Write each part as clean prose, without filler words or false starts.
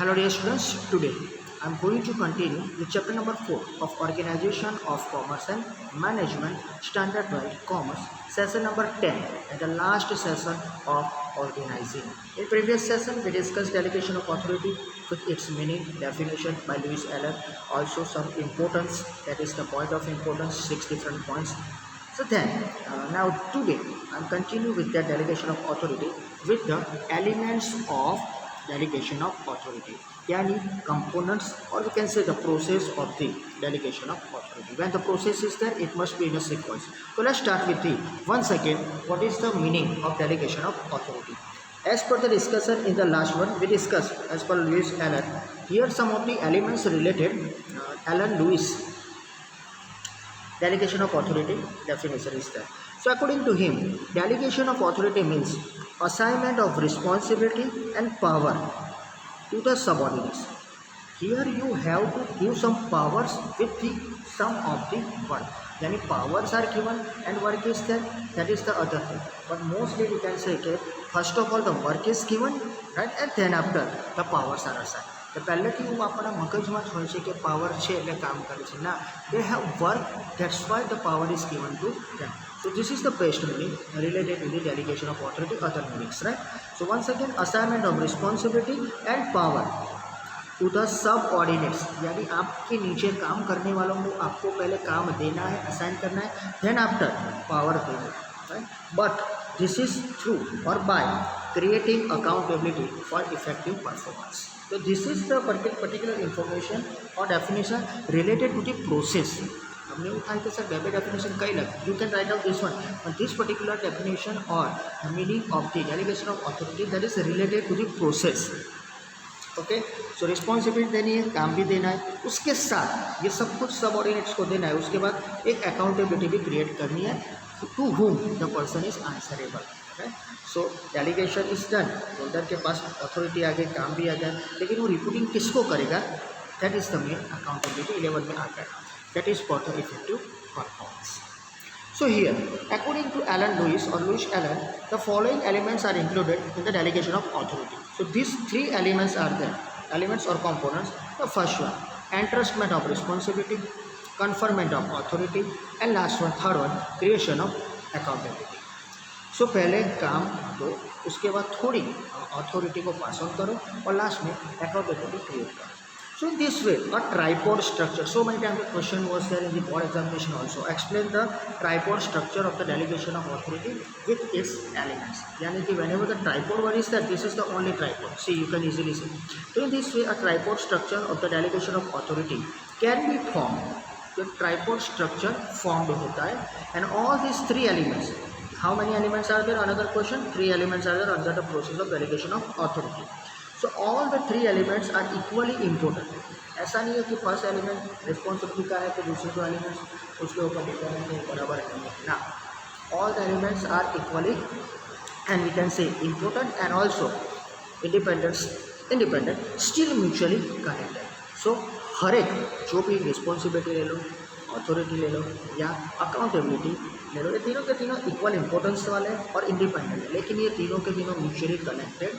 Hello dear students, today I am going to continue with chapter number 4 of Organization of Commerce and Management Standard 12 Commerce, session number 10 and the last session of organizing. In previous session we discussed delegation of authority with its meaning, definition by Lewis Allen, also some importance, that is the point of importance, 6 different points. So then, now today I am continue with the delegation of authority with the elements of delegation of authority, yani components, or we can say the process of the delegation of authority. When the process is there, it must be in a sequence. So let's start with the once again, what is the meaning of delegation of authority? As per the discussion in the last one, we discussed as per Lewis Allen. Here some of the elements related. Alan Lewis delegation of authority definition is there. So according to him, delegation of authority means assignment of responsibility and power to the subordinates. Here you have to give some powers with the some of the work. Yani powers are given and work is there, that is the other thing. But mostly we can say that first of all the work is given, right, and then after the powers are assigned. તો પહેલેથી હું આપણા મગજમાં જ હોય છે કે power છે એટલે કામ કરે છે ના, they have work, that's why the power is given to them. So this is the best meaning related to the delegation of authority, other meanings, right? So once again, assignment of responsibility and power to the subordinates, यानी आपके नीचे काम करने वालों को आपको पहले काम देना है, असाइन करना है, then after power देना है, right? But this is through or by creating accountability for effective performance. So this is the particular information or definition related to the process. हमने उठाई तो सर बेबे डेफिनेशन कई लग, you can write out this one, but this particular definition और meaning of the delegation of authority that is related to the process. Okay, so responsibility देनी है, काम भी देना है, उसके साथ ये सब कुछ सबऑर्डिनेट्स को देना है, उसके बाद एक अकाउंटेबिलिटी भी क्रिएट करनी है to whom the person is answerable. So delegation is done, holder के पास अथॉरिटी आ गई, काम भी आ गया, लेकिन वो रिपोर्टिंग किसको करेगा, that is the main accountability 11 में आता है, that is for the effective performance. So here, according to Alan Lewis or Lewis Allen, the following elements are included in the delegation of authority. So these three elements are there, elements or components. The first one, entrustment of responsibility, conferment of authority, and last one, third one, creation of accountability. सो पहले काम दो, उसके बाद थोड़ी authority को pass on करो और last में अकाउंटेबिलिटी क्रिएट करो. So in this way a tripod structure, so many time the question was there in the board examination also, explain the tripod structure of the delegation of authority with its elements. यानी कि whenever the tripod one is that, this is the only tripod, see you can easily see. तो in this way a tripod structure of the delegation of authority can be formed. जो tripod structure formed होता है and all this three elements. How many elements are there? Another question. 3 elements are there under the process of delegation of authority. So all the 3 elements are equally important. ऐसा नहीं है कि first element responsibility का है तो दूसरे दो elements उसके ऊपर डिपेंडेंट है, बराबर नहीं है ना. All the elements are equally and we can say important and also independent still mutually connected. So हर एक जो भी रिस्पॉन्सिबिलिटी ले लो, अथॉरिटी ले लो या अकाउंटेबिलिटी ले लो, ये तीनों के तीनों इक्वल इंपॉर्टेंस वाले हैं और इंडिपेंडेंट है, लेकिन ये तीनों के तीनों म्यूचुअली कनेक्टेड है.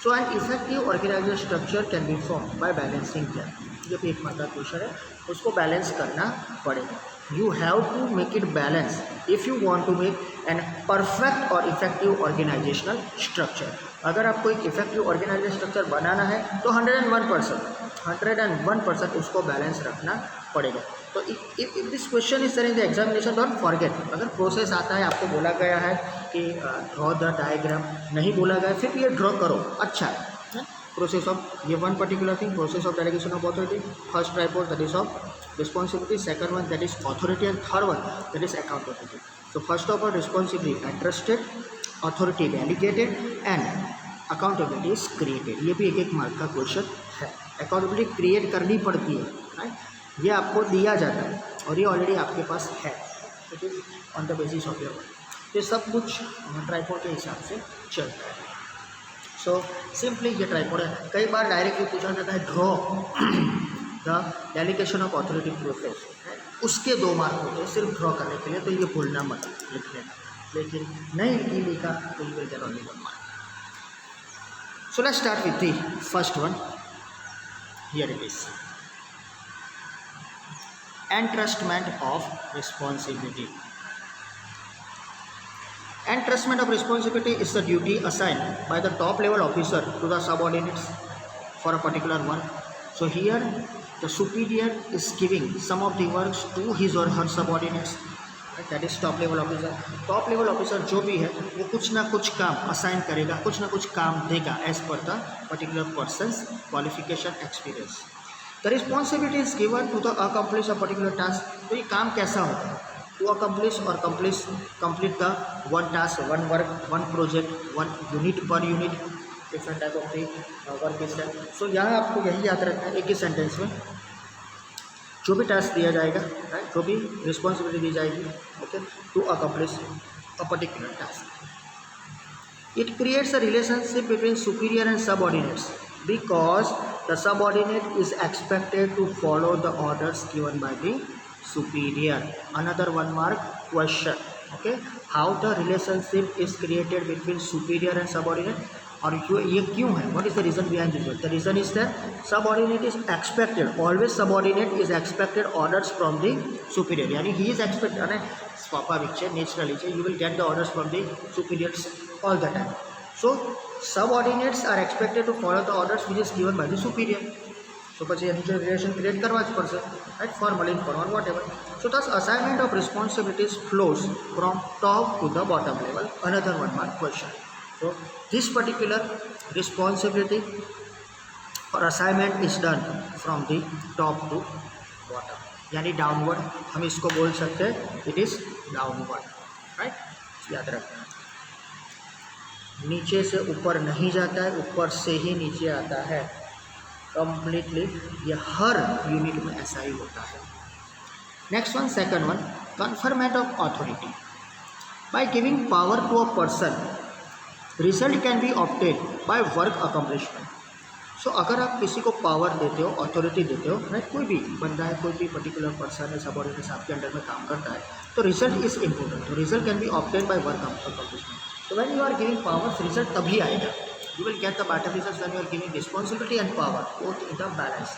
So an effective organisation structure can be form by balancing them. जो भी एक मात्रा क्वेश्चन है उसको बैलेंस करना पड़ेगा. You have to make it balance if you want to make an perfect और इफेक्टिव ऑर्गेनाइजेशनल स्ट्रक्चर. अगर आपको एक इफेक्टिव ऑर्गेनाइजेशन स्ट्रक्चर बनाना है तो 101% उसको बैलेंस रखना पड़ेगा. तो if this question is sir in the examination, don't forget. अगर प्रोसेस आता है, आपको बोला गया है कि ड्रॉ द डायग्राम, नहीं बोला गया फिर ये ड्रॉ करो, अच्छा है. प्रोसेस ऑफ ये one particular thing, process of delegation of authority, first tripod that is of responsibility, second one that is authority and third one that is accountability. So first of all responsibility entrusted, authority delegated and accountability is created. ये भी एक mark का question है. Accountability create करनी पड़ती है, right, ये आपको दिया जाता है और ये ऑलरेडी आपके पास है, it is on the basis of your work. ये सब कुछ ट्राइपॉड के हिसाब से चलता है. सो सिंपली ये ट्राइपॉड है. कई बार डायरेक्टली पूछा जाता है draw the delegation of authority process, उसके 2 मार्क होते हैं सिर्फ ड्रॉ करने के लिए, तो ये भूलना मत लिख लेना. लेकिन नहीं लिखा तो ये get only 1 mark. So let's start with the first one. Here it is. Entrustment of responsibility. Entrustment of responsibility is the duty assigned by the top level officer to the subordinates for a particular work. So here the superior is giving some of the works to his or her subordinates. That is top level officer. Top level officer जो भी है वो कुछ ना कुछ काम assign करेगा, कुछ ना कुछ काम देगा as per the particular person's qualification experience. The responsibility is given to the accomplish a particular task. तो ये काम कैसा होता है? To accomplish or complete the one task, one work, one project, one unit per unit, different type of the work is done. So यहाँ आपको यही याद रखना है एक ही सेंटेंस में जो भी टास्क दिया जाएगा, राइट, जो भी रिस्पॉन्सिबिलिटी दी जाएगी, okay, to accomplish a particular task. It creates a relationship between superior and subordinates because the subordinate is expected to follow the orders given by the superior. Another 1 mark question. Okay, how the relationship is created between superior and subordinate, और ये क्यों है, what is the reason behind this? The reason is that subordinate is expected, always subordinate is expected orders from the superior. यानी he is expected, અને સ્વાભાવિક છે, naturally છે, you will get the orders from the superiors all the time. So subordinates are expected to follow the orders which is given by the superior. So પછી એનું જે relation create કરવા જ પડશે, right, formal, informal, whatever. So thus assignment of responsibilities flows from top to the bottom level. Another 1 mark question. So this particular responsibility or assignment is done from the top to bottom, यानी downward हम इसको बोल सकते हैं, it is downward, right, याद रखना. नीचे से ऊपर नहीं जाता है, ऊपर से ही नीचे आता है कंप्लीटली. ये हर यूनिट में ऐसा ही होता है. Next one, second one, conferment of authority. By giving power to a person result can be obtain by work accomplishment. So अगर आप किसी को पावर देते हो, अथॉरिटी देते हो, राइट, कोई भी बंदा है, कोई भी पर्टिकुलर पर्सन है, सबऑर्डिनेट आपके अंडर में काम करता है, तो रिजल्ट इज इम्पोर्टेंट. तो result can be obtain by work accomplishment. तो when you are giving powers, result तभी आएगा. You will get the better results when you are giving responsibility and power both in the balance.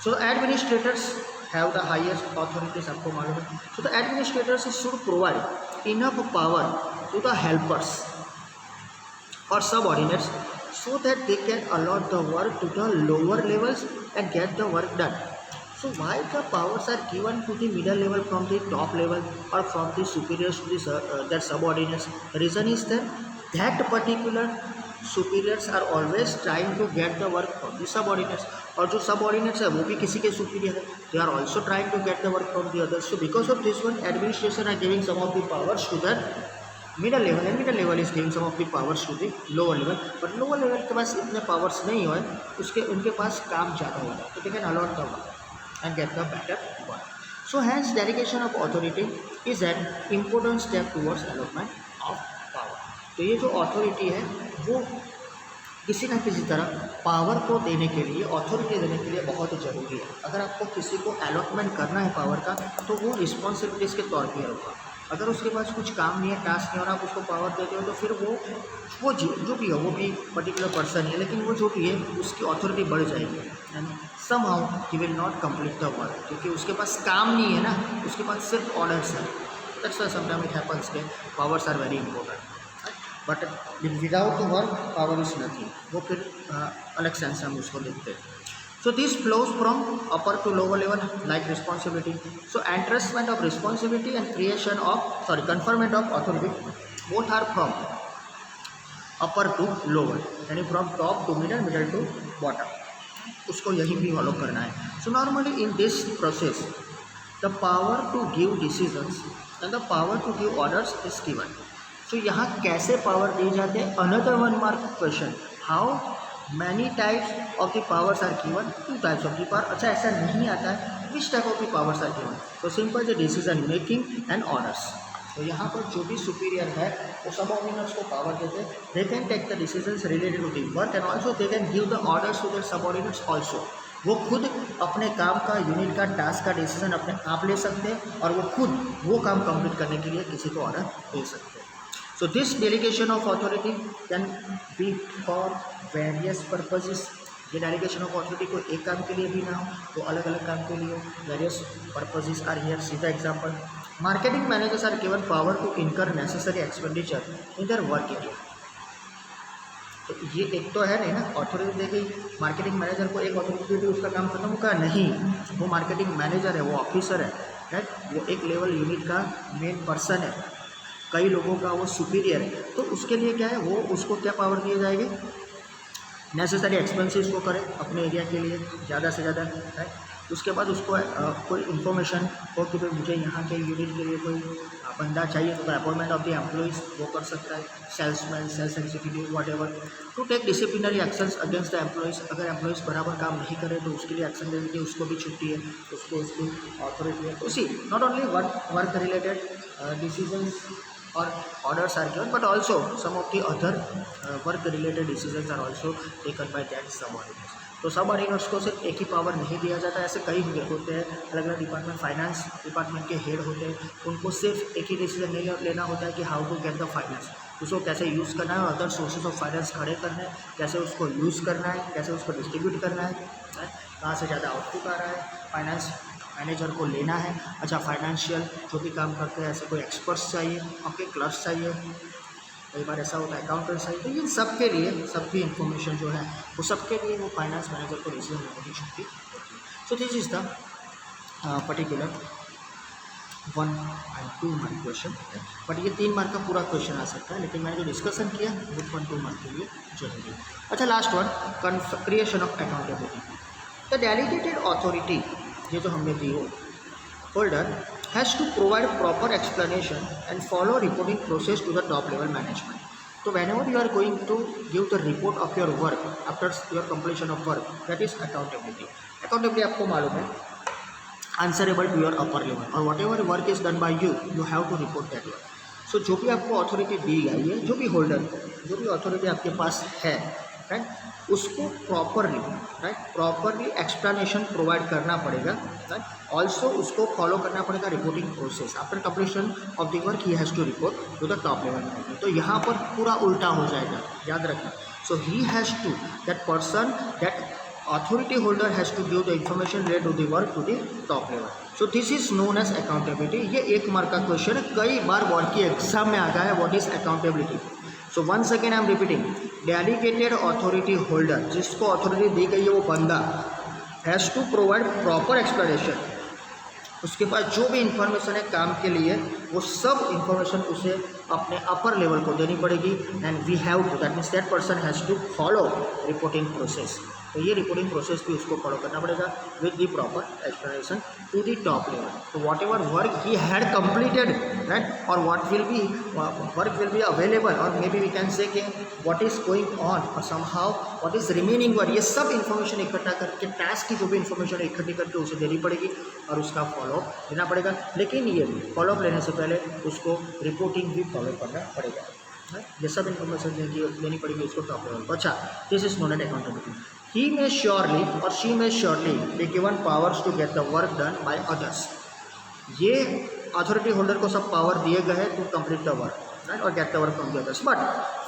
So administrators have the highest authorities, आपको मालूम है. So the administrators should provide enough power to the helpers or subordinates so that they can allot the work to the lower levels and get the work done. So why the powers are given to the middle level from the top level or from the superiors to the their subordinates? The reason is that particular superiors are always trying to get the work from the subordinates, और जो subordinates है वो भी किसी के superior है, they are also trying to get the work from the others. So because of this one, administration are giving some of the powers to the middle level, and middle level is giving some of the powers to the lower level. But lower level के पास इतने powers नहीं हुए, उसके उनके पास काम ज़्यादा होगा, तो they can allot the work and get the better work. So hence delegation of authority is an important step towards allotment of power. तो ये जो अथॉरिटी है वो किसी न किसी तरह पावर को देने के लिए, अथॉरिटी देने के लिए बहुत ज़रूरी है. अगर आपको किसी को अलॉटमेंट करना है पावर का, तो वो रिस्पॉन्सिबिलिटीज़ के तौर पर होगा. अगर उसके पास कुछ काम नहीं है, टास्क नहीं, और आप उसको पावर देते हो, तो फिर वो जो भी हो, वो भी पर्टिकुलर पर्सन है, लेकिन वो जो भी है उसकी अथॉरिटी बढ़ जाएगी. And somehow he will not complete the work, क्योंकि उसके पास काम नहीं है ना, उसके पास सिर्फ ऑर्डर्स है. That's why sometime it happens के powers are very important, but without the work power is nothing. वो फिर अलग सेंस हम उसको देखते हैं. So this flows from upper to lower level like responsibility. So entrustment of responsibility and conferment of authority both are from upper to lower, यानी from top to middle, middle to bottom. उसको यही भी follow करना है. So normally in this process the power to give decisions and the power to give orders is given. So यहाँ कैसे power दिए जाते हैं? Another 1 mark question. How many types of the powers are given? 2 types of the power. अच्छा, ऐसा नहीं आता है which type of the powers are given. So simple, the decision making and orders. तो यहाँ पर जो भी सुपीरियर है वो सबऑर्डिनेट्स को पावर देते हैं. They can take the decisions related to the work and also they can give the orders to the subordinates also. वो खुद अपने काम का, यूनिट का, टास्क का डिसीजन अपने आप ले सकते हैं, और वो खुद वो काम कंप्लीट करने के लिए किसी को ऑर्डर दे सकते हैं. So this delegation of authority can be for various purposes, ये डेलीगेशन ऑफ अथॉरिटी को एक काम के लिए भी ना हो तो अलग अलग काम के लिए हो, वेरियस पर्पजेस आर हियर। सीधा example, marketing managers are given power to incur necessary expenditure in their work area. तो ये एक तो है नहीं ना, अथॉरिटी दे गई मार्केटिंग मैनेजर को, एक अथॉरिटी दी उसका काम खत्म होगा नहीं, वो मार्केटिंग मैनेजर है, वो ऑफिसर है, राइट, वो एक लेवल यूनिट का मेन पर्सन है, कई लोगों का वो सुपीरियर है, तो उसके लिए क्या है, वो उसको क्या पावर दिए जाएगी, नेसेसरी एक्सपेंसेस वो करे अपने एरिया के लिए ज़्यादा से ज़्यादा, राइट। उसके बाद उसको कोई इन्फॉर्मेशन हो कि भाई मुझे यहाँ के यूनिट के लिए कोई बंदा चाहिए तो अपॉइंटमेंट ऑफ द एम्प्लॉइज़ वो कर सकता है, salesman, sales executive, whatever, to take disciplinary actions against the employees. अगर एम्प्लॉइज़ बराबर काम नहीं करे तो उसके लिए एक्शन लेने के लिए उसको भी छुट्टी है, उसको उसकी अथॉरिटी है। तो see not only work related decisions or orders are given, but also some of the other work related decisions are also taken by that subordinates. तो सबऑर्डिनेट्स को सिर्फ एक ही पावर नहीं दिया जाता, ऐसे कई होते हैं अलग अलग डिपार्टमेंट, फाइनेंस डिपार्टमेंट के हेड होते हैं, उनको सिर्फ एक ही डिसीजन नहीं लेना होता है कि how to get the finance, उसको कैसे यूज़ करना है और अदर सोर्सेज ऑफ फाइनेंस खड़े करना है, कैसे उसको यूज़ करना है, कैसे उसको डिस्ट्रीब्यूट करना है, कहाँ से ज़्यादा आउटपुट आ रहा है, फाइनेंस मैनेजर को लेना है। अच्छा, फाइनेंशियल जो भी काम करते हैं ऐसे कोई एक्सपर्ट्स चाहिए, आपके क्लर्क्स चाहिए, कई बार ऐसा होता है अकाउंटेंट चाहिए, तो इन सब के लिए सबकी इन्फॉर्मेशन जो है वो सबके लिए वो फाइनेंस मैनेजर को डिसीजन लेने की छुट्टी होती है। So this is the particular 1 and 2 mark question, but ये 3 मार्क का पूरा क्वेश्चन आ सकता है, लेकिन मैंने जो डिस्कशन किया वो 1-2 मार्क के लिए जरूरी है। अच्छा, last one, creation of accountability. The delegated authority, ये जो हमने दी हो, holder has to provide proper explanation and follow reporting process to the top level management. तो whenever you are going to give the report of your work after your completion of work, that is accountability. Accountability आपको मालूम है, answerable to your upper level, और whatever work is done by you, you have to report that work. So जो भी आपको authority दी गई है, जो भी होल्डर, जो भी अथॉरिटी आपके पास है, राइट, उसको प्रॉपरली एक्सप्लेनेशन प्रोवाइड करना पड़ेगा, राइट। ऑल्सो उसको फॉलो करना पड़ेगा reporting process. After completion of the work he has to report to the top level management. तो यहाँ पर पूरा उल्टा हो जाएगा, याद रखना। So he has to, that person, that authority holder has to give the information related to the work to the top level. So this is known as accountability. ये 1 मार्क का क्वेश्चन है, कई बार बोर्ड की exam में आ गया है, what is accountability. So once again I am repeating, delegated authority holder, जिसको अथॉरिटी दी गई है वो बंदा, has to provide proper explanation. उसके पास जो भी इंफॉर्मेशन है काम के लिए, वो सब इंफॉर्मेशन उसे अपने अपर लेवल को देनी पड़ेगी। And we have to, that means that person has to follow reporting process. तो ये रिपोर्टिंग प्रोसेस भी उसको फॉलो करना पड़ेगा with the proper explanation to the top level. तो whatever work he had completed, right, और work will be available, और maybe we can say कि व्हाट इज गोइंग ऑन और somehow what is remaining work, ये सब information इकट्ठा करके, task की जो भी इन्फॉर्मेशन इकट्ठी करके उसे देनी पड़ेगी और उसका फॉलोअप लेना पड़ेगा। लेकिन ये फॉलोअप लेने से पहले उसको रिपोर्टिंग भी फॉलो करना पड़ेगा, ये सब इन्फॉर्मेशन देनी पड़ेगी उसको टॉप लेवल को। अच्छा, this is known as accountability. He may surely or she may surely be given powers to get the work done by others. ये अथॉरिटी होल्डर को सब पावर दिए गए हैं to complete the work, right, और get the work from the others, but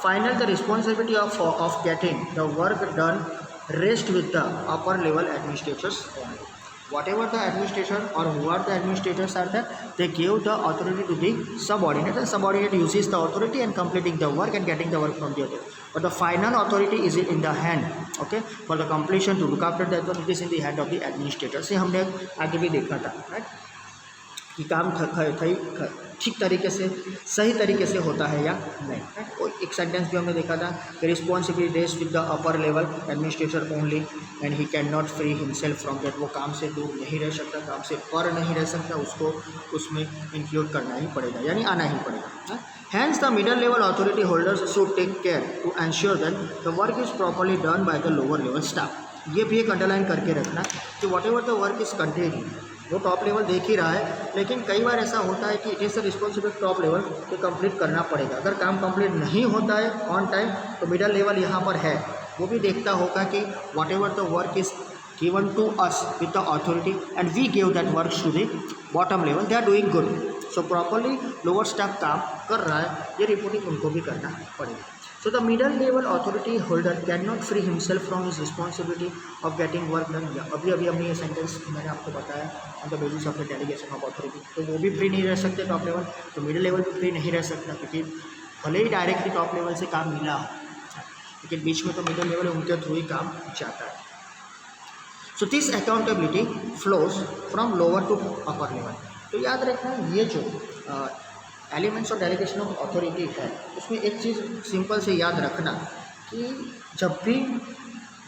final the responsibility of getting the work done rest with the upper level administrators only. Whatever the administration or who are the administrators are there, they give the authority to the subordinate, and subordinate uses the authority and completing the work and getting the work from the other. But the final authority is in the hand, okay, for the completion to look after that one, it is in the hand of the administrator. से हमने आगे भी देखा था, right, कि काम ठीक तरीके से, सही तरीके से होता है या नहीं, राइट। और एक सेंटेंस भी हमने देखा था कि responsibility rest with the upper level administrator only and he can not free himself from that. वो काम से दूर नहीं रह सकता, काम से पर नहीं रह सकता, उसको उसमें इंक्लूड करना ही पड़ेगा, यानी आना ही पड़ेगा। Hence, the middle level authority holders should take care to ensure that the work is properly done by the lower level staff. ये भी एक अंडरलाइन करके रखना कि whatever the work is contained, वो टॉप लेवल देख ही रहा है, लेकिन कई बार ऐसा होता है कि it is the responsibility top level को कंप्लीट करना पड़ेगा। अगर काम कंप्लीट नहीं होता है ऑन टाइम, तो मिडल लेवल यहाँ पर है, वो भी देखता होगा कि whatever the work is given to us with the authority and we give that works to the bottom level, they are doing good. So properly lower staff काम कर रहा है, ये रिपोर्टिंग उनको भी करना पड़ेगा। So the middle level authority holder cannot free himself from his responsibility of getting work done. अभी अभी हमने ये सेंटेंस मैंने आपको बताया on the basis of the delegation of authority, तो वो भी फ्री नहीं रह सकते टॉप लेवल, तो मिडिल लेवल भी फ्री नहीं रह सकता, क्योंकि भले ही डायरेक्टली टॉप लेवल से काम मिला हो, लेकिन बीच में तो मिडिल लेवल उनके थ्रू ही काम जाता है. So this accountability flows from lower to upper level. तो याद रखना ये जो elements of delegation of authority है, उसमें एक चीज़ सिंपल से याद रखना कि जब भी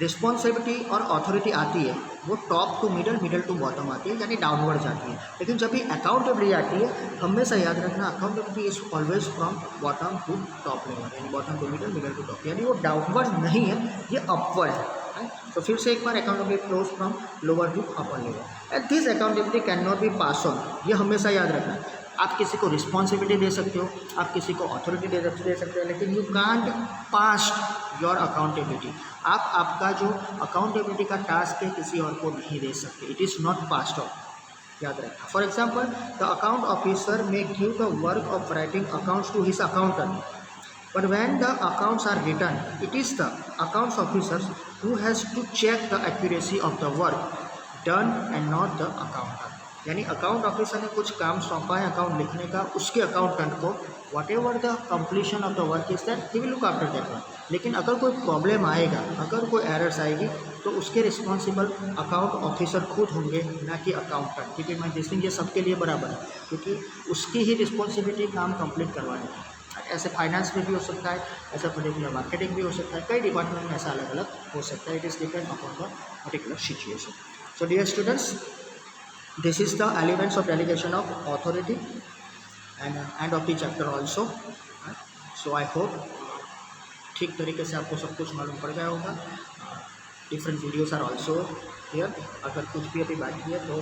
रिस्पॉन्सिबिलिटी और अथॉरिटी आती है वो top to middle, middle to bottom आती है, यानी डाउनवर्ड जाती है. लेकिन जब भी अकाउंटेबिलिटी आती है, हमेशा याद रखना accountability is always from bottom to top level, यानी bottom to middle, middle to top, यानी वो डाउनवर्ड नहीं है, ये अपवर्ड है. तो फिर से एक बार accountability flows from lower to upper level, and this accountability can not be pass on. ये हमेशा याद रखना. आप किसी को रिस्पॉन्सिबिलिटी दे सकते हो, आप किसी को अथॉरिटी दे सकते हो, लेकिन you can't pass your accountability. आप आपका जो अकाउंटेबिलिटी का टास्क है किसी और को नहीं दे सकते. It is not passed on, याद रखना. For example, the account officer may give the work of writing accounts to his accountant, but when the accounts are written, it is the accounts officers who has to check the accuracy of the work done and not the accountant. यानी account officer ने कुछ काम सौंपा है account लिखने का, उसके accountant को what ever the completion of the work is that he will look after that one. लेकिन अगर कोई प्रॉब्लम आएगा, अगर कोई एरर्स आएगी, तो उसके रिस्पॉन्सिबल अकाउंट ऑफिसर खुद होंगे, ना कि अकाउंटेंट. क्योंकि मैं डिस्टिंग ये सबके लिए बराबर है, क्योंकि उसकी ही रिस्पॉन्सिबिलिटी काम कंप्लीट करवाने की. ऐसे फाइनेंस में भी हो सकता है, ऐसा पर्टिकुलर मार्केटिंग भी हो सकता है, कई डिपार्टमेंट में ऐसा अलग अलग हो सकता है. It is depend upon the particular situation. So dear students, this is the elements of delegation of authority and of the chapter also. So I hope ठीक तरीके से आपको सब कुछ मालूम पड़ गया होगा. Different videos are also here. अगर कुछ भी अभी बाकी है तो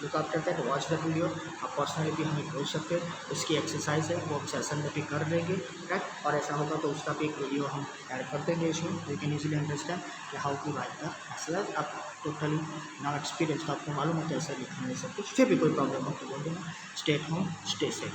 look after that, watch the video. आप पर्सनली भी हमें पूछ सकते हैं. इसकी एक्सरसाइज है वो हम सेशन में भी कर देंगे, राइट. और ऐसा होगा तो उसका भी एक वीडियो हम ऐड कर देंगे इसमें. यू कैन ईजिली अंडरस्टैंड कि how to write the essays. आप टोटली ना एक्सपीरियंस, तो आपको मालूम है कैसे लिखना है सब कुछ. फिर भी कोई प्रॉब्लम हो तो बोल देना. Stay home, stay safe.